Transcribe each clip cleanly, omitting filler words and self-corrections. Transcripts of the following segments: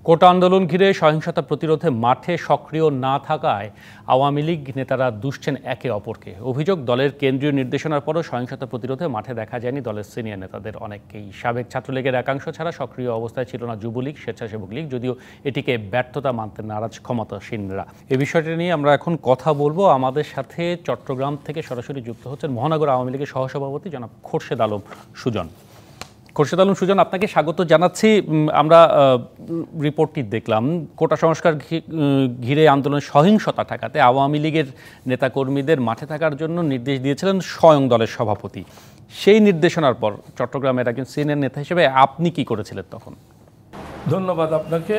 কোটা আন্দোলন ঘিরে সহিংসতা প্রতিরোধে মাঠে সক্রিয় না থাকায় আওয়ামী লীগ নেতারা দুষছেন একে অপরকে। অভিযোগ, দলের কেন্দ্রীয় নির্দেশনার পরও সহিংসতা প্রতিরোধে মাঠে দেখা যায়নি দলের সিনিয়র নেতাদের অনেককেই। সাবেক ছাত্রলীগের একাংশ ছাড়া সক্রিয় অবস্থায় ছিল না যুবলীগ, স্বেচ্ছাসেবক লীগ, যদিও এটিকে ব্যর্থতা মানতে নারাজ ক্ষমতাসীনরা। এই বিষয়টি নিয়ে আমরা এখন কথা বলবো। আমাদের সাথে চট্টগ্রাম থেকে সরাসরি যুক্ত হচ্ছেন মহানগর আওয়ামী লীগের সহসভাপতি জনাব খোরশেদ আলম সুজন। খোরশেদ আলম সুজন, আপনাকে স্বাগত জানাচ্ছি। আমরা রিপোর্টটি দেখলাম, কোটা সংস্কার ঘিরে আন্দোলনের সহিংসতা ঠেকাতে আওয়ামী লীগের নেতাকর্মীদের মাঠে থাকার জন্য নির্দেশ দিয়েছিলেন স্বয়ং দলের সভাপতি। সেই নির্দেশনার পর চট্টগ্রামের একজন সিনিয়র নেতা হিসেবে আপনি কি করেছিলেন তখন? ধন্যবাদ আপনাকে।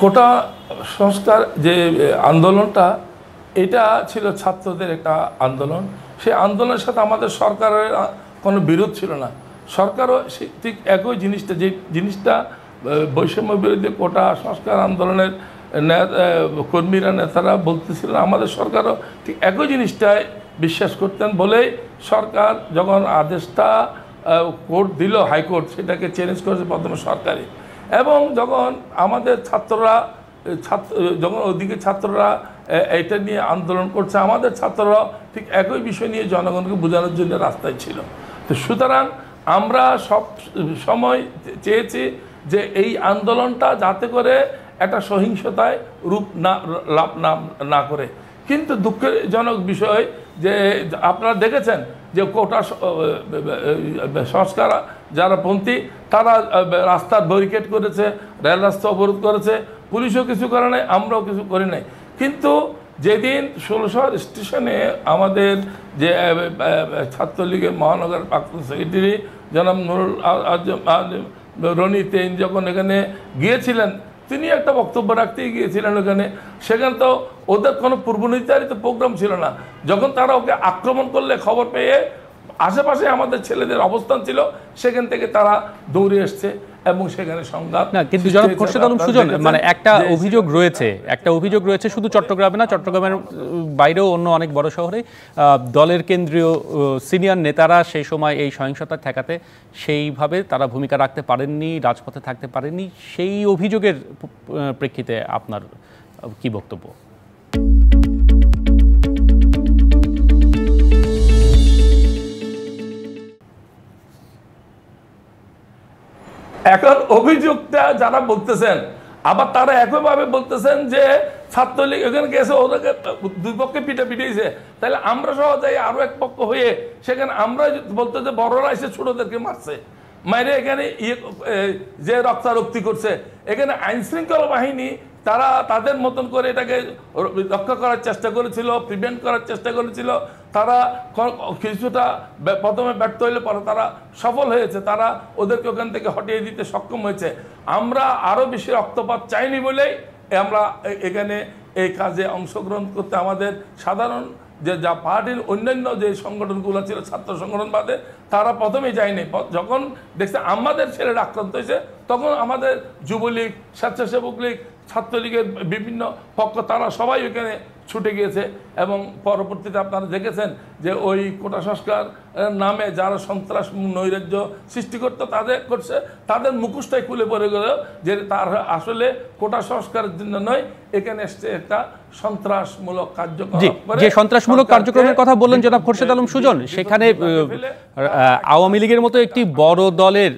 কোটা সংস্কার যে আন্দোলনটা, এটা ছিল ছাত্রদের একটা আন্দোলন। সেই আন্দোলনের সাথে আমাদের সরকারের কোনো বিরোধ ছিল না। সরকারও ঠিক একই জিনিসটা, যে জিনিসটা বৈষম্য বিরোধী কোটা সংস্কার আন্দোলনের কর্মীরা নেতারা বলতেছিলেন, আমাদের সরকারও ঠিক একই জিনিসটায় বিশ্বাস করতেন বলেই সরকার যখন আদেশটা কোর্ট দিল, হাইকোর্ট সেটাকে চ্যালেঞ্জ করেছে প্রথমে সরকারি। এবং যখন আমাদের যখন ওদিকে ছাত্ররা এটা নিয়ে আন্দোলন করছে, আমাদের ছাত্ররা ঠিক একই বিষয় নিয়ে জনগণকে বোঝানোর জন্য রাস্তায় ছিল। তো সুতরাং আমরা সব সময় চেয়েছি যে এই আন্দোলনটা যাতে করে একটা সহিংসতায় রূপ লাভ না করে। কিন্তু দুঃখজনক বিষয় যে আপনারা দেখেছেন যে কোটা সংস্কার যারা পন্থী তারা রাস্তার ব্যারিকেড করেছে, রেল রাস্তা অবরোধ করেছে, পুলিশও কিছু করে নাই, আমরাও কিছু করি নাই। কিন্তু যেদিন 16 স্টেশনে আমাদের যে ছাত্রলীগের মহানগর প্রাক্তন সেক্রেটারি জনাব নুরুল রনি তেইন যখন এখানে গিয়েছিলেন, তিনি একটা বক্তব্য রাখতেই গিয়েছিলেন ওখানে। সেখানে তো ওদের কোনো পূর্ব নির্ধারিত প্রোগ্রাম ছিল না। যখন তারা ওকে আক্রমণ করলে খবর পেয়ে আশেপাশে আমাদের ছেলেদের অবস্থান ছিল, সেখান থেকে তারা দৌড়ে এসছে এবং সেখানে সংঘাত না। কিন্তু জনাব খোরশেদ আলম সুজন, মানে একটা অভিযোগ রয়েছে শুধু চট্টগ্রামে না, চট্টগ্রামের বাইরেও অন্য অনেক বড় শহরে দলের কেন্দ্রীয় সিনিয়র নেতারা সেই সময় এই সহিংসতা ঠেকাতে সেইভাবে তারা ভূমিকা রাখতে পারেননি, রাজপথে থাকতে পারেননি। সেই অভিযোগের প্রেক্ষিতে আপনার কি বক্তব্য? এখন অভিযোগটা যারা বলতেছেন, আবার তারা একইভাবে বলতেছেন যে ছাত্রলীগ এখানে গেছে, ওদেরকে দুই পক্ষে পিটাইছে, তাহলে আমরা সহ যাই আরো এক পক্ষ হয়ে সেখানে আমরা বলতে যে বড়রা এসে ছোটদেরকে মারছে, মাইরে এখানে যে রক্তারক্তি করছে। এখানে আইন শৃঙ্খলা বাহিনী তারা তাদের মতন করে এটাকে রক্ষা করার চেষ্টা করেছিল, প্রিভেন্ট করার চেষ্টা করেছিল। তারা কিছুটা প্রথমে ব্যর্থ হইলে পরে তারা সফল হয়েছে, তারা ওদেরকে ওখান থেকে হটিয়ে দিতে সক্ষম হয়েছে। আমরা আরও বেশি রক্তপাত চাইনি বলেই আমরা এখানে এই কাজে অংশগ্রহণ করতে আমাদের সাধারণ যা পার্টির অন্যান্য যে সংগঠনগুলো ছিল ছাত্র সংগঠন বাদে তারা প্রথমেই যায়নি। যখন দেখছে আমাদের ছেলেরা আক্রান্ত হয়েছে, তখন আমাদের যুবলীগ, স্বেচ্ছাসেবক লীগ, ছাত্রলীগের বিভিন্ন পক্ষ তারা সবাই ওখানে ছুটে গিয়েছে। এবং পরবর্তীতে আপনারা দেখেছেন যে ওই কোটা সংস্কার নামে যারা সন্ত্রাস নৈরাজ্য সৃষ্টি করতো তাদের মুখোশটাই খুলে পড়ে গেল যে তার আসলে কোটা সংস্কারের জন্য নয়, এখানে এসছে একটা সন্ত্রাসমূলক কার্যক্রম। যে সন্ত্রাসমূলক কার্যক্রমের কথা বললেন জনাব খোরশেদ আলম সুজন, সেখানে আওয়ামী লীগের মতো একটি বড় দলের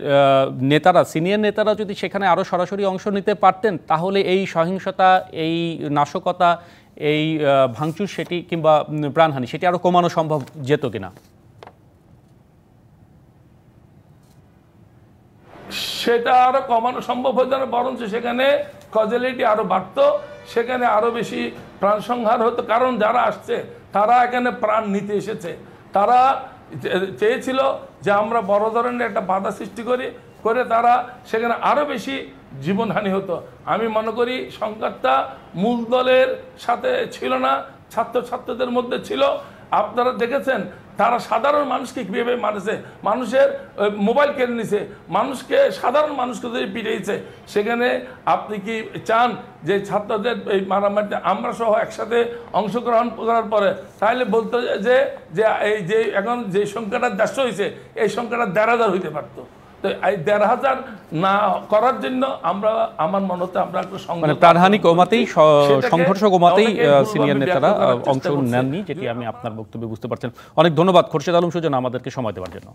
নেতারা, সিনিয়র নেতারা যদি সেখানে আরো সরাসরি অংশ নিতে পারতেন, তাহলে এই সহিংসতা, এই নাশকতা, এই ভাঙচুর সেটি কিংবা প্রাণহানি সেটি আরো কমানো সম্ভব যেত কিনা? সেটা আরো কমানো সম্ভব হতো না, বরঞ্চ সেখানে কজেলিটি আরো বাড়ত, সেখানে আরো বেশি প্রাণ সংহার হতো। কারণ যারা আসছে তারা এখানে প্রাণ নিতে এসেছে, তারা চেয়েছিল যে আমরা বড় ধরনের একটা বাধা সৃষ্টি করে তারা সেখানে আরো বেশি জীবনহানি হতো। আমি মনে করি সংঘাতটা মূল দলের সাথে ছিল না, ছাত্রদের মধ্যে ছিল। আপনারা দেখেছেন তারা সাধারণ মানুষকে কীভাবে মারেছে, মানুষের মোবাইল কেড়ে নিছে, সাধারণ মানুষকে যদি পিটিয়েছে। সেখানে আপনি কি চান যে ছাত্রদের এই মারামারিতে আমরা সহ একসাথে অংশগ্রহণ করার পরে তাহলে বলতে যে এই যে এখন যে সংখ্যাটা 150 হয়েছে, এই সংখ্যাটা 1,500 হইতে পারতো। তো এই ১,৫০০ না করার জন্য আমরা আমার মনে হচ্ছে আমরা একটা মানে প্রাণহানি কমাতেই সেটাকে সংঘর্ষ কমাতেই অনেকে ভুলভাবে সিনিয়র ব্যাখ্যা নেতারা করার চেষ্টা অংশ করছে। নেননি, যেটি আমি আপনার বক্তব্যে বুঝতে পারছেন। অনেক ধন্যবাদ খোরশেদ আলম সুজন আমাদেরকে সময় দেওয়ার জন্য।